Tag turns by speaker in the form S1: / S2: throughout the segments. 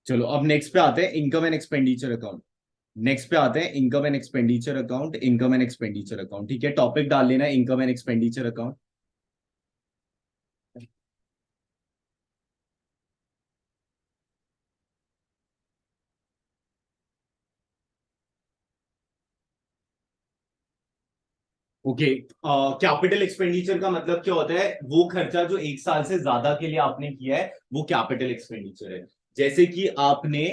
S1: चलो अब नेक्स्ट पे आते हैं, income and expenditure account. Next पे आते हैं income and expenditure account, income and expenditure account. ठीक है, टॉपिक डाल लेना income and expenditure account. Okay, capital expenditure का मतलब क्या होता है? वो खर्चा जो एक साल से ज्यादा के लिए आपने किया है, वो कैपिटल एक्सपेंडिचर है। जैसे कि आपने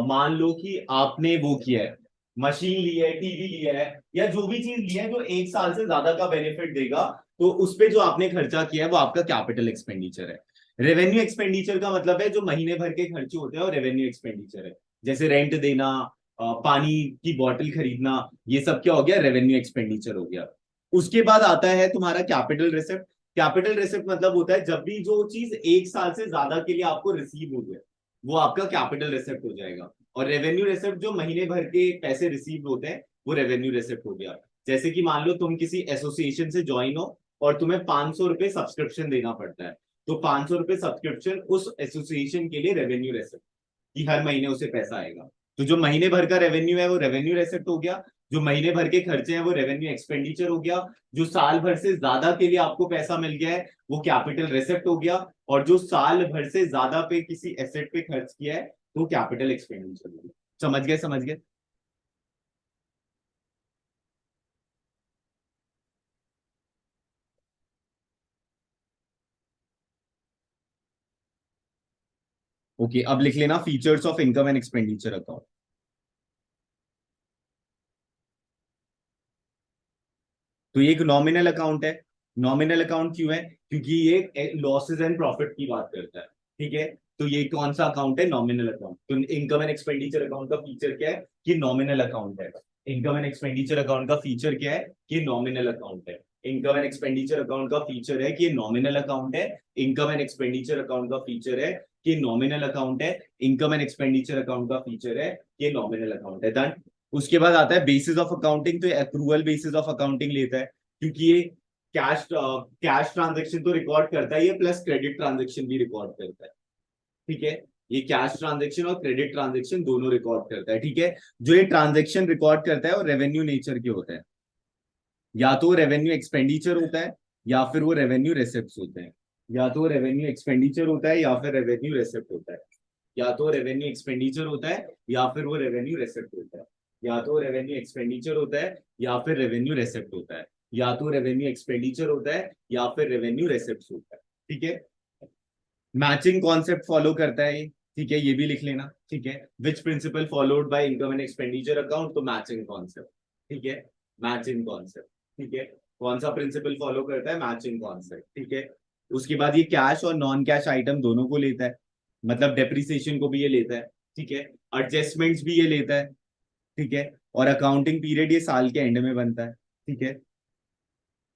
S1: मान लो कि आपने वो किया है, मशीन ली है, टीवी लिया है, या जो भी चीज ली है जो एक साल से ज्यादा का बेनिफिट देगा, तो उस पे जो आपने खर्चा किया है वो आपका कैपिटल एक्सपेंडिचर है। रेवेन्यू एक्सपेंडिचर का मतलब है जो महीने भर के खर्चे होते हैं, और रेवेन्यू एक्सपेंडिचर है। जैसे रेंट देना, पानी की बोतल खरीदना, ये सब क्या हो गया? रेवेन्यू एक्सपेंडिचर हो गया। उसके बाद आता है तुम्हारा कैपिटल रिसिप्ट। कैपिटल रिसिप्ट मतलब होता है जब भी जो चीज एक साल से ज्यादा के लिए आपको रिसीव हो गया, वो आपका कैपिटल रिसिप्ट हो जाएगा। और रेवेन्यू रिसिप्ट जो महीने भर के पैसे रिसीव होते हैं, वो रेवेन्यू रिसिप्ट हो गया। जैसे कि मान लो तुम किसी एसोसिएशन से ज्वाइन हो, और तुम्हें 500 रुपए सब्सक्रिप्शन देना पड़ता है, तो 500 रुपए सब्सक्रिप्शन उस एसोसिएशन के लिए रेवेन्यू रिसिप्ट, कि हर महीने उसे पैसा आएगा। तो जो महीने भर का रेवेन्यू है वो रेवेन्यू रेसिप्ट हो गया। जो महीने भर के खर्चे हैं वो रेवेन्यू एक्सपेंडिचर हो गया। जो साल भर से ज्यादा के लिए आपको पैसा मिल गया है, वो कैपिटल रेसिप्ट हो गया। और जो साल भर से ज्यादा पे किसी एसेट पे खर्च किया है, तो कैपिटल एक्सपेंडिचर हो गया। समझ गए? समझ गए? ओके, अब लिख लेना features of income and expenditure account. तो ये एक नॉमिनल अकाउंट है। नॉमिनल अकाउंट क्यों है? क्योंकि ये लॉसेस एंड प्रॉफिट की बात करता है। ठीक है, तो ये कौन सा अकाउंट है? Nominal account. तो इनकम एंड एक्सपेंडिचर अकाउंट का फीचर क्या है? कि नॉमिनल अकाउंट है। इनकम एंड एक्सपेंडिचर अकाउंट का फीचर क्या है? कि नॉमिनल अकाउंट है। इनकम एंड एक्सपेंडिचर अकाउंट का फीचर है कि नॉमिनल अकाउंट है। इनकम एंड एक्सपेंडिचर अकाउंट का फीचर है कि नॉमिनल अकाउंट है। इनकम एंड एक्सपेंडिचर अकाउंट का फीचर है कि नॉमिनल अकाउंट है। डन। उसके बाद आता है बेसिस ऑफ अकाउंटिंग। तो एक्रूअल बेसिस ऑफ अकाउंटिंग लेता है, क्योंकि ये कैश कैश ट्रांजेक्शन तो रिकॉर्ड करता है ये, प्लस क्रेडिट ट्रांजेक्शन भी रिकॉर्ड करता है। ठीक है, ये कैश ट्रांजेक्शन और क्रेडिट ट्रांजेक्शन दोनों रिकॉर्ड करता है। ठीक है, जो ये ट्रांजेक्शन रिकॉर्ड करता है वो रेवेन्यू नेचर के होते हैं। या तो रेवेन्यू एक्सपेंडिचर होता है, या फिर वो रेवेन्यू रेसिप्ट होते हैं। या तो रेवेन्यू एक्सपेंडिचर होता है, या फिर रेवेन्यू रेसिप्ट होता है। या तो रेवेन्यू एक्सपेंडिचर होता है, या फिर वो रेवेन्यू रेसिप्ट होता है। या तो रेवेन्यू एक्सपेंडिचर होता है, या फिर रेवेन्यू रेसिप्ट होता है। या तो रेवेन्यू एक्सपेंडिचर होता है, या फिर रेवेन्यू रेसिप्ट होता है। ठीक है, मैचिंग कॉन्सेप्ट फॉलो करता है ये। ठीक है, ये भी लिख लेना। ठीक है, which principle followed by income and expenditure account? तो मैचिंग कॉन्सेप्ट। ठीक है, मैचिंग कॉन्सेप्ट। ठीक है, कौन सा प्रिंसिपल फॉलो करता है? Matching concept. ठीक है, उसके बाद ये कैश और नॉन कैश आइटम दोनों को लेता है, मतलब डेप्रिसिएशन को भी ये लेता है। ठीक है, एडजस्टमेंट्स भी ये लेता है। ठीक है, और अकाउंटिंग पीरियड ये साल के एंड में बनता है। ठीक है,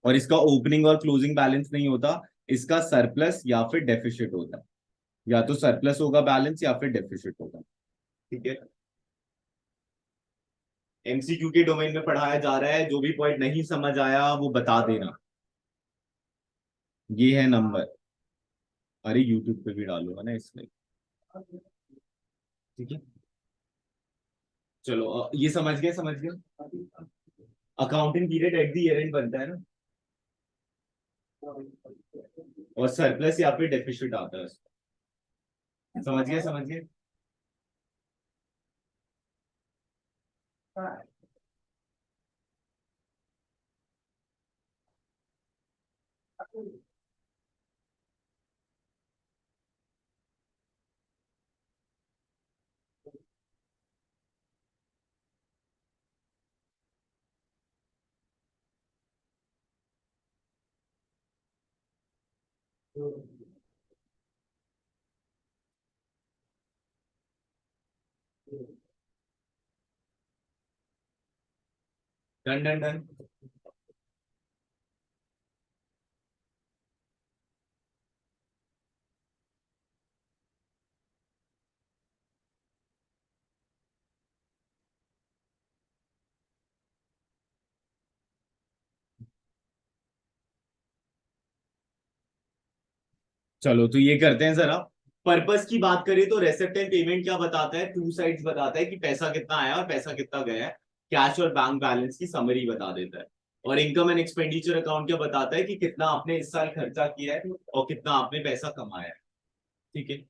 S1: और इसका ओपनिंग और क्लोजिंग बैलेंस नहीं होता, इसका सरप्लस या फिर डेफिसिट होता है। या तो सरप्लस होगा बैलेंस, या फिर डेफिसिट होगा। ठीक है, एमसीक्यू के डोमेन में पढ़ाया जा रहा है, जो भी पॉइंट नहीं समझ आया वो बता देना। ये है नंबर। अरे यूट्यूब पे भी डालूंगा ना इसमें। ठीक है, चलो ये समझ गए? समझ गए? Accounting period at the year and बनता है ना, और सरप्लस या फिर डेफिसिट आता है उसका। समझ गए? समझ गए? Done done done. चलो तो ये करते हैं जरा। पर्पस की बात करें तो रेसिप्ट एंड पेमेंट क्या बताता है, टू साइड्स बताता है कि पैसा कितना आया और पैसा कितना गया है, कैश और बैंक बैलेंस की समरी बता देता है। और इनकम एंड एक्सपेंडिचर अकाउंट क्या बताता है कि कितना आपने इस साल खर्चा किया है और कितना आपने पैसा कमाया है। ठीक है।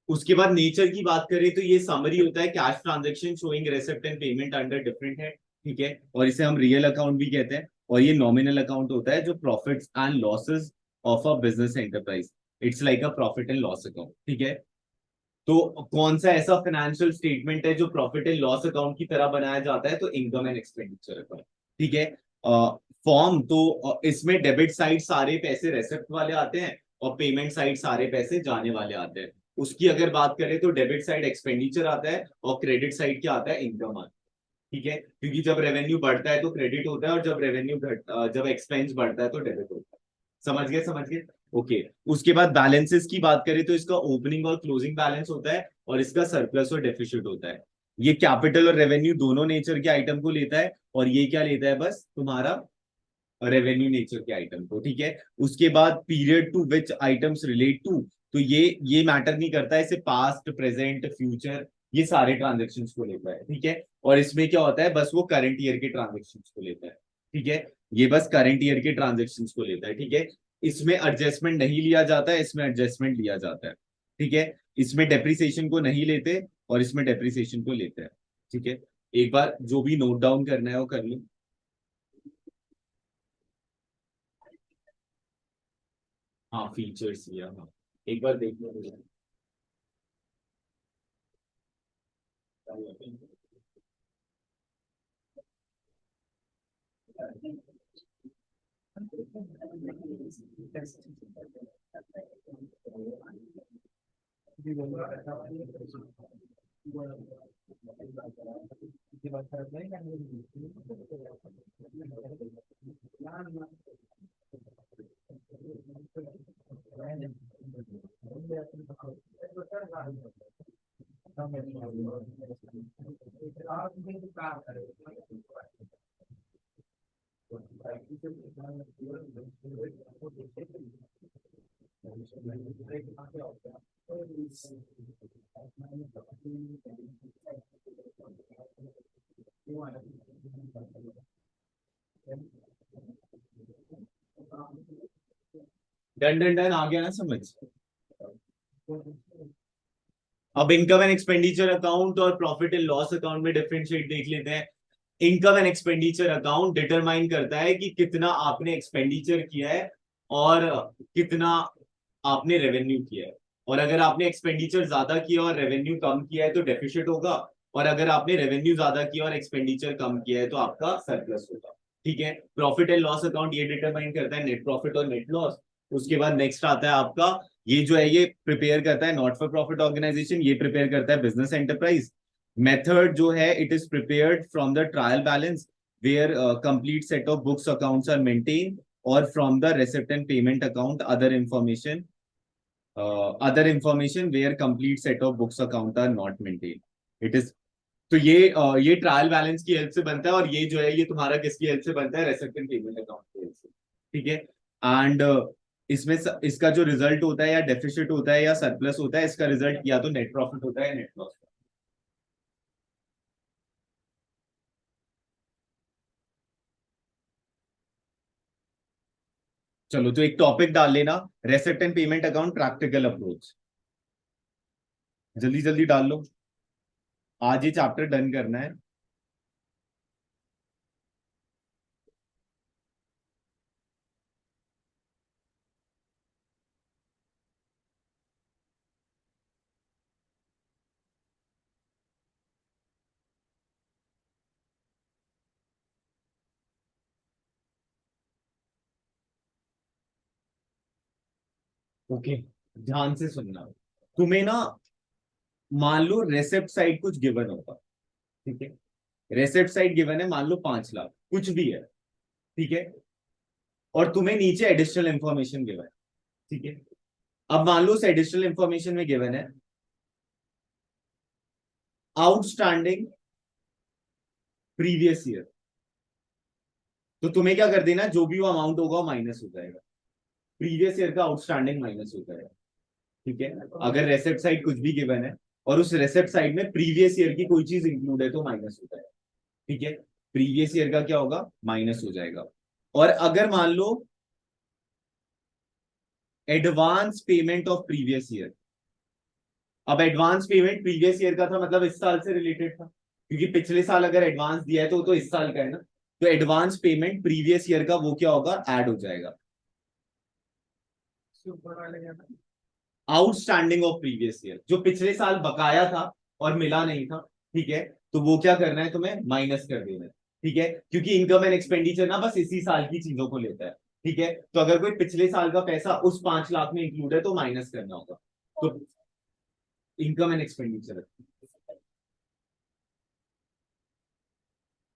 S1: उसके बाद नेचर की बात करें तो ये समरी होता है cash transaction showing receipt and payment under different है। ठीक है, और इसे हम रियल अकाउंट भी कहते हैं। और ये नॉमिनल अकाउंट होता है जो profits and losses of a business enterprise, it's like a profit and loss account. ठीक है। तो कौन सा ऐसा फाइनेंशियल स्टेटमेंट है जो प्रॉफिट एंड लॉस अकाउंट की तरह बनाया जाता है, तो इनकम एंड एक्सपेंडिचर अकाउंट। ठीक है। फॉर्म तो इसमें डेबिट साइड सारे पैसे रेसिप्ट वाले आते हैं और पेमेंट साइड सारे पैसे जाने वाले आते हैं। उसकी अगर बात करें तो डेबिट साइड एक्सपेंडिचर आता है और क्रेडिट साइड क्या आता है, इनकम आता है। ठीक है, क्योंकि जब रेवेन्यू बढ़ता है तो क्रेडिट होता है और जब एक्सपेंस बढ़ता है तो डेबिट होता है। समझ गए, समझ गए। ओके। उसके बाद बैलेंसेस की बात करें तो इसका ओपनिंग और क्लोजिंग बैलेंस होता है और इसका सरप्लस और डेफिसिट होता है। ये कैपिटल और रेवेन्यू दोनों नेचर के आइटम को लेता है और ये क्या लेता है, बस तुम्हारा रेवेन्यू नेचर के आइटम को। ठीक है। उसके बाद period to which items relate to, तो ये मैटर नहीं करता है, इसे पास्ट प्रेजेंट फ्यूचर ये सारे ट्रांजेक्शन को लेता है। ठीक है। और इसमें क्या होता है, बस वो करंट ईयर के ट्रांजेक्शन को लेता है। ठीक है, ये बस करंट ईयर के ट्रांजेक्शन को लेता है। ठीक है। इसमें एडजस्टमेंट नहीं लिया जाता है, इसमें एडजस्टमेंट लिया जाता है। ठीक है। इसमें डेप्रिसिएशन को नहीं लेते और इसमें डेप्रिसिएशन को लेते हैं। ठीक है। एक बार जो भी नोट डाउन करना है वो कर लो। हाँ, फीचर्स या हाँ, एक बार देख लो मुझे। डन डन डन, आ गया ना समझ। अब इनकम एंड एक्सपेंडिचर अकाउंट और प्रॉफिट एंड लॉस अकाउंट में डिफरेंशिएट देख लेते हैं। Income and expenditure account determine करता है कि कितना आपने एक्सपेंडिचर किया है और कितना आपने रेवेन्यू किया है। और अगर आपने एक्सपेंडिचर ज्यादा किया और रेवेन्यू कम किया है तो डेफिसिट होगा, और अगर आपने रेवेन्यू ज्यादा किया और एक्सपेंडिचर कम किया है तो आपका सरप्लस होगा। ठीक है। प्रॉफिट एंड लॉस अकाउंट ये डिटरमाइन करता है नेट प्रॉफिट और नेट लॉस। उसके बाद नेक्स्ट आता है आपका, ये जो है ये प्रिपेयर करता है नॉट फॉर प्रॉफिट ऑर्गेनाइजेशन, ये प्रिपेयर करता है बिजनेस एंटरप्राइज। मेथड जो है it is prepared from the trial balance where complete set of books accounts are maintain, और from the receipt and payment account other information where complete set of books account are not maintained. It is, तो ये trial balance की help से बनता है और ये जो है ये तुम्हारा किसकी हेल्प से बनता है, रेसिप्ट एंड पेमेंट अकाउंट की हेल्प से। ठीक है। एंड इसमें इसका जो रिजल्ट होता है या डेफिसिट होता है या सरप्लस होता है, इसका रिजल्ट या तो नेट प्रॉफिट होता है या नेट लॉस। चलो तो एक टॉपिक डाल लेना, receipt and payment account practical approach. जल्दी जल्दी डाल लो, आज ये चैप्टर डन करना है। ओके, ध्यान से सुनना। तुम्हें ना, मान लो रेसिप्ट साइड कुछ गिवन होगा। ठीक है। रेसिप्ट साइड गिवन है, मान लो 5 लाख कुछ भी है। ठीक है। और तुम्हें नीचे एडिशनल इंफॉर्मेशन गिवन है। ठीक है। अब मान लो उस एडिशनल इंफॉर्मेशन में गिवन है आउटस्टैंडिंग प्रीवियस ईयर, तो तुम्हें क्या कर देना, जो भी वो अमाउंट होगा वो माइनस हो जाएगा, प्रीवियस ईयर का आउटस्टैंडिंग माइनस हो जाएगा। ठीक है, अगर रेसिप्ट साइड कुछ भी गिवन है और उस रेसिप्ट साइड में प्रीवियस ईयर की कोई चीज इंक्लूड है तो माइनस होता है। ठीक है, प्रीवियस ईयर का क्या होगा, माइनस हो जाएगा। और अगर मान लो advance payment of previous year, अब एडवांस पेमेंट प्रीवियस ईयर का था मतलब इस साल से रिलेटेड था, क्योंकि पिछले साल अगर एडवांस दिया है तो वो तो इस साल का है ना, तो एडवांस पेमेंट प्रीवियस ईयर का वो क्या होगा, ऐड हो जाएगा। आउटस्टैंडिंग ऑफ प्रीवियस ईयर, जो पिछले साल बकाया था और मिला नहीं था, ठीक है, तो वो क्या करना है तुम्हें, माइनस कर देना है। ठीक है, क्योंकि इनकम एंड एक्सपेंडिचर ना बस इसी साल की चीजों को लेता है। ठीक है, तो अगर कोई पिछले साल का पैसा उस 5 लाख में इंक्लूड है तो माइनस करना होगा। तो इनकम एंड एक्सपेंडिचर,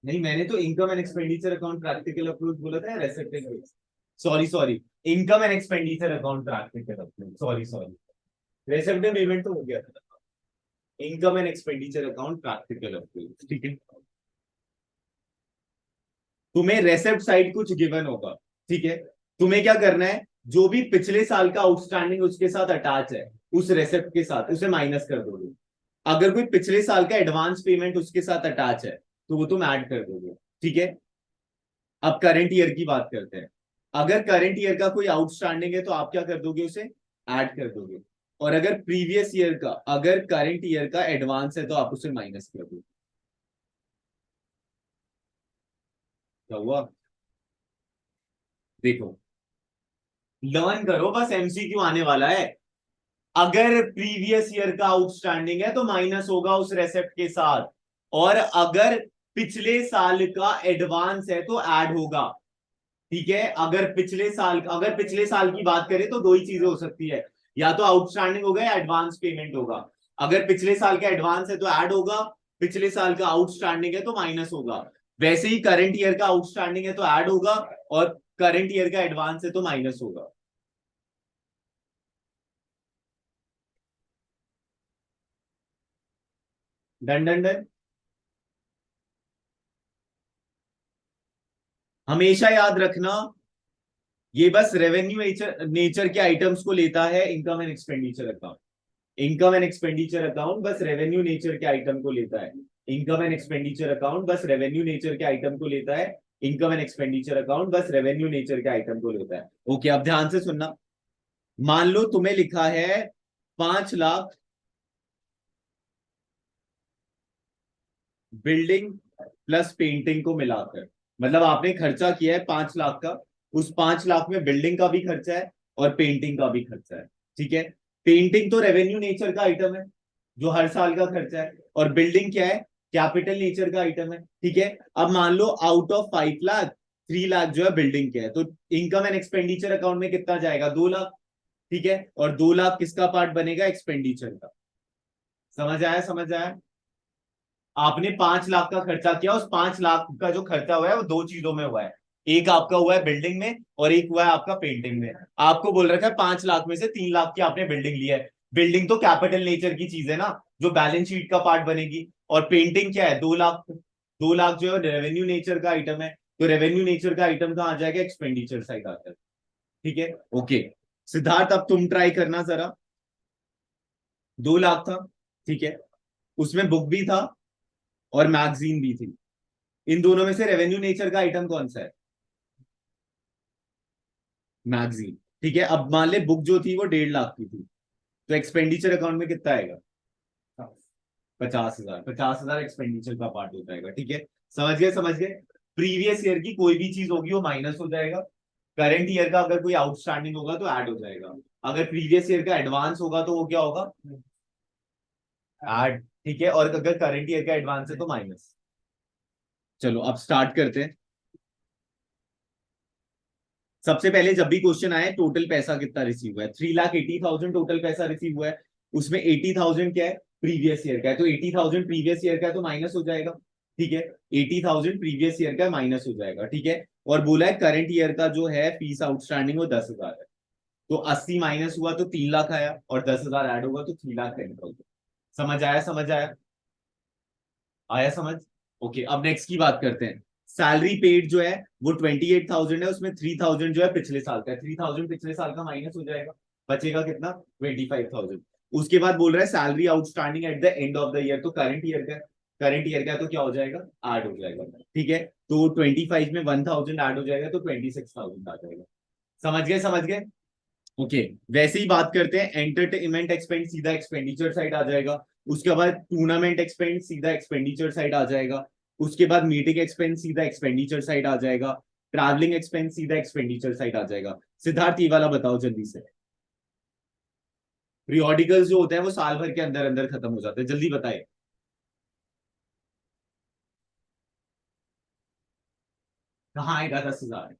S1: नहीं मैंने तो income and expenditure account practical approach बोला था, receipted, sorry sorry, income and expenditure account practical approach, sorry sorry, receipted payment तो हो गया था। Income and expenditure account practical approach, ठीक है। तुम्हें रेसिप्ट साइड कुछ गिवन होगा, ठीक है, तुम्हें क्या करना है, जो भी पिछले साल का आउटस्टैंडिंग उसके साथ अटैच है उस रेसिप्ट के साथ उसे माइनस कर दोगे। अगर कोई पिछले साल का एडवांस पेमेंट उसके साथ अटैच है तो वो तुम ऐड कर दोगे। ठीक है, अब करंट ईयर की बात करते हैं। अगर करंट ईयर का कोई आउटस्टैंडिंग है तो आप क्या कर दोगे, उसे ऐड कर दोगे। और अगर प्रीवियस ईयर का, अगर करंट ईयर का एडवांस है तो आप उसे माइनस कर दोगे। क्या हुआ, देखो, लर्न करो, बस एमसीक्यू आने वाला है। अगर प्रीवियस ईयर का आउटस्टैंडिंग है तो माइनस होगा उस रेसेप्ट के साथ, और अगर पिछले साल का एडवांस है तो ऐड होगा। ठीक है, अगर पिछले साल की बात करें तो दो ही चीजें हो सकती है, या तो आउटस्टैंडिंग होगा या एडवांस पेमेंट होगा। अगर पिछले साल का एडवांस है तो ऐड होगा, पिछले साल का आउटस्टैंडिंग है तो माइनस होगा। वैसे ही करंट ईयर का आउटस्टैंडिंग है तो ऐड होगा, और करंट ईयर का एडवांस है तो माइनस होगा। Done done done. हमेशा याद रखना, ये बस रेवेन्यू नेचर नेचर के आइटम्स को लेता है income and expenditure account. Income and expenditure account बस रेवेन्यू नेचर के आइटम को लेता है। इनकम एंड एक्सपेंडिचर अकाउंट बस रेवेन्यू नेचर के आइटम को लेता है। इनकम एंड एक्सपेंडिचर अकाउंट बस रेवेन्यू नेचर के आइटम को लेता है। ओके, अब ध्यान से सुनना। मान लो तुम्हें लिखा है 5 लाख बिल्डिंग प्लस पेंटिंग को मिलाकर, मतलब आपने खर्चा किया है 5 लाख का, उस 5 लाख में बिल्डिंग का भी खर्चा है और पेंटिंग का भी खर्चा है। ठीक है, पेंटिंग तो रेवेन्यू नेचर का आइटम है जो हर साल का खर्चा है, और बिल्डिंग क्या है, कैपिटल नेचर का आइटम है। ठीक है, अब मान लो आउट ऑफ 5 लाख 3 लाख जो है बिल्डिंग के है, तो इनकम एंड एक्सपेंडिचर अकाउंट में कितना जाएगा, 2 लाख। ठीक है, और 2 लाख किसका पार्ट बनेगा, एक्सपेंडिचर का। समझ आया, समझ आया। आपने 5 लाख का खर्चा किया, उस 5 लाख का जो खर्चा हुआ है वो दो चीजों में हुआ है, एक आपका हुआ है बिल्डिंग में और एक हुआ है आपका पेंटिंग में। आपको बोल रखा है 5 लाख में से 3 लाख की आपने बिल्डिंग लिया है। बिल्डिंग तो कैपिटल नेचर की चीज है ना, जो बैलेंस शीट का पार्ट बनेगी। और पेंटिंग क्या है, 2 लाख। 2 लाख जो है रेवेन्यू नेचर का आइटम है, तो रेवेन्यू नेचर का आइटम कहाँ आ जाएगा, एक्सपेंडिचर साइड आता है। ठीक है, ओके। सिद्धार्थ अब तुम ट्राई करना जरा। 2 लाख था, ठीक है, उसमें बुक भी था और मैगजीन भी थी। इन दोनों में से रेवेन्यू नेचर का आइटम कौन सा है, मैगजीन। ठीक है, अब मान ले बुक जो थी वो 1.5 लाख की थी, तो एक्सपेंडिचर अकाउंट में कितना आएगा, 50,000। 50,000 एक्सपेंडिचर का पार्ट हो जाएगा। ठीक है, समझ गए, समझ गए। प्रीवियस ईयर की कोई भी चीज होगी वो माइनस हो जाएगा। करंट ईयर का अगर कोई आउटस्टैंडिंग होगा तो ऐड हो जाएगा। अगर प्रीवियस ईयर का एडवांस होगा तो वो क्या होगा, ऐड। ठीक है, और अगर करंट ईयर का एडवांस है तो माइनस। चलो अब स्टार्ट करते हैं। सबसे पहले जब भी क्वेश्चन आए टोटल पैसा कितना रिसीव हुआ है, 3,80,000 टोटल पैसा रिसीव हुआ है। उसमें 80,000 क्या है, प्रीवियस ईयर का है, तो 80,000 प्रीवियस ईयर का है तो माइनस हो जाएगा। ठीक है, 80,000 प्रीवियस ईयर का माइनस हो जाएगा। ठीक है, और बोला है करंट ईयर का जो है फीस आउटस्टैंडिंग वो 10,000 है, तो 80 माइनस हुआ तो 3 लाख आया, और 10,000 ऐड होगा तो 3,10,000। समझ आया, समझ आया, आया समझ। ओके, अब नेक्स्ट की बात करते हैं। सैलरी पेड जो है वो 28,000 है, उसमें 3,000 जो है पिछले साल का है, 3,000 पिछले साल का माइनस हो जाएगा। बचेगा कितना 25,000। उसके बाद बोल रहा है salary outstanding at the end of the year, तो करंट ईयर का तो क्या हो जाएगा, ऐड हो जाएगा। ठीक है, तो 25 में 1,000 ऐड हो जाएगा तो 26,000 आ जाएगा। समझ गए, समझ गए। ओके, वैसे ही बात करते हैं, एंटरटेनमेंट एक्सपेंस सीधा एक्सपेंडिचर साइड आ जाएगा। उसके बाद टूर्नामेंट एक्सपेंस सीधा एक्सपेंडिचर साइड आ जाएगा। उसके बाद मीटिंग एक्सपेंस सीधा एक्सपेंडिचर साइड आ जाएगा। ट्रैवलिंग एक्सपेंस सीधा एक्सपेंडिचर साइड आ जाएगा। सिद्धार्थ ये वाला बताओ जल्दी से। पीरियोडिकल्स जो होते हैं वो साल भर के अंदर अंदर खत्म हो जाते हैं, जल्दी बताए। कहाँ आएगा 10,000?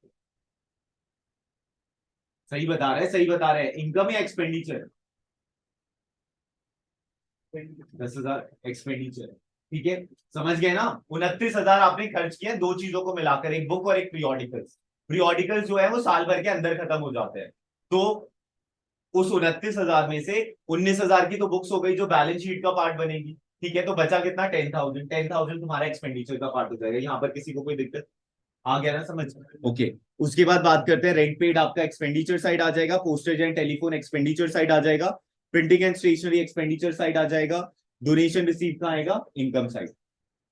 S1: सही बता रहे हैं, सही बता रहे हैं, इनकम या एक्सपेंडिचर? 10,000 एक्सपेंडिचर। ठीक है, समझ गए ना। 29,000 आपने खर्च किए दो चीजों को मिलाकर, एक बुक और एक पीरियोडिकल्स। पीरियोडिकल्स जो है वो साल भर के अंदर खत्म हो जाते हैं। तो उस 29,000 में से 19,000 की तो बुक्स हो गई जो बैलेंस शीट का पार्ट बनेगी। ठीक है, तो बचा कितना 10,000। 10,000 तुम्हारा एक्सपेंडिचर का पार्ट हो जाएगा। यहाँ पर किसी को कोई दिक्कत आ गया ना समझ? ओके, उसके बाद बात करते हैं रेंट पेड, आपका एक्सपेंडिचर साइड आ जाएगा। Postage and telephone expenditure side आ जाएगा। Printing and stationery expenditure side आ जाएगा। डोनेशन रिसीव का आएगा इनकम साइड।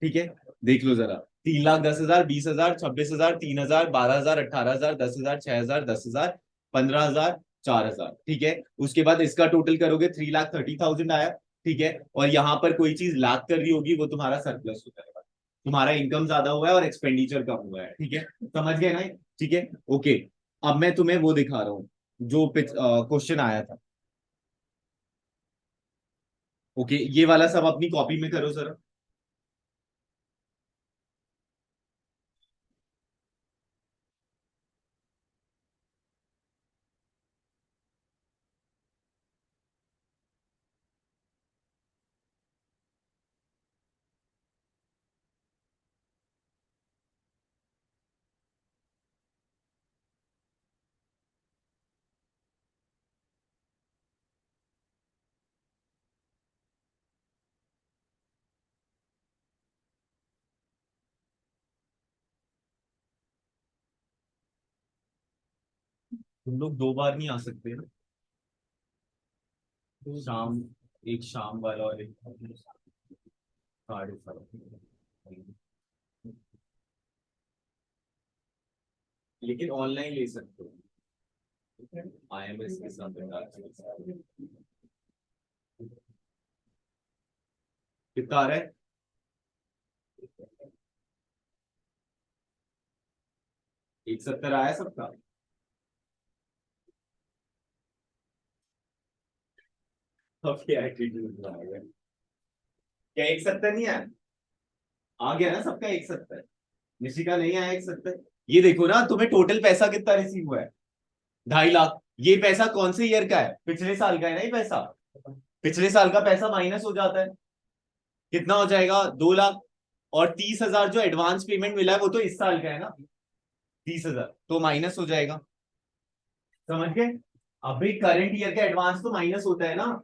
S1: ठीक है, देख लो जरा। 3,10,000, 20,000, 26,000, 3,000, 12,000, 18,000, 10,000, 6,000, 10,000, 15,000, 4,000। ठीक है, उसके बाद इसका टोटल करोगे 3,30,000 आया। ठीक है, और यहां पर कोई चीज लैक कर रही होगी वो तुम्हारा सरप्लस हो जाएगा। तुम्हारा इनकम ज्यादा हुआ है और एक्सपेंडिचर कम हुआ है। ठीक है, समझ गए ना? ठीक है, ओके। अब मैं तुम्हें वो दिखा रहा हूँ जो क्वेश्चन आया था। ओके, ये वाला सब अपनी कॉपी में करो जरा। तुम लोग दो बार नहीं आ सकते ना? शाम, एक शाम वाला और एक 7:30। लेकिन ऑनलाइन ले सकते हो, IMS के साथ कितना आ रहा है? 170 आया सबका? अब क्या एटीट्यूड आ गया? क्या 170 नहीं आया? आ गया ना सबका 170? निशी का नहीं आया 170? ये देखो ना, तुम्हें टोटल पैसा कितना रिसीव हुआ है? 2.5 लाख। ये पैसा कौन से ईयर का है? पिछले साल का है ना ये पैसा। पिछले साल का पैसा माइनस हो जाता है, कितना हो जाएगा? 2 लाख। और 30,000 जो एडवांस पेमेंट मिला है वो तो इस साल का है ना, 30,000 तो माइनस हो जाएगा। समझ गए? अभी करंट ईयर का एडवांस तो माइनस होता है ना।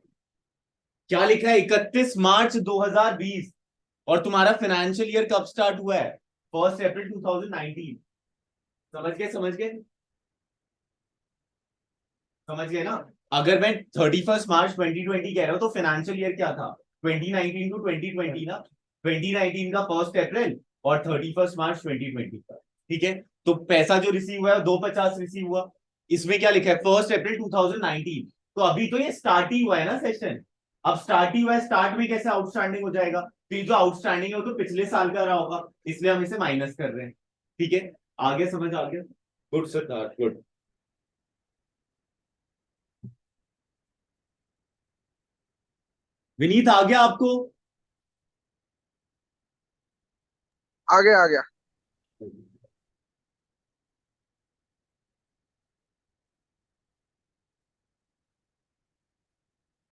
S1: क्या लिखा है? 31 मार्च 2020। और तुम्हारा फाइनेंशियल ईयर कब स्टार्ट हुआ है? 1 अप्रैल 2019। समझ गए, समझ गए, समझ गए ना? अगर मैं 31 मार्च 2020 कह रहा हूं तो फाइनेंशियल ईयर क्या था? 2019 टू 2020 ना। 2019 का 1 अप्रैल और 31 मार्च 2020 का। ठीक है, तो पैसा जो रिसीव हुआ है 250 रिसीव हुआ। इसमें क्या लिखा है? 1 अप्रैल 2019। तो अभी तो ये स्टार्ट ही हुआ है ना सेशन। अब स्टार्ट ही हुआ है, स्टार्ट में कैसे आउटस्टैंडिंग हो जाएगा? तो ये जो आउटस्टैंडिंग है वो तो पिछले साल का रहा होगा, इसलिए हम इसे माइनस कर रहे हैं। ठीक है, आगे समझ आ गया? Good sir, good. विनीत आ गया आपको?
S2: आ गया आ गया।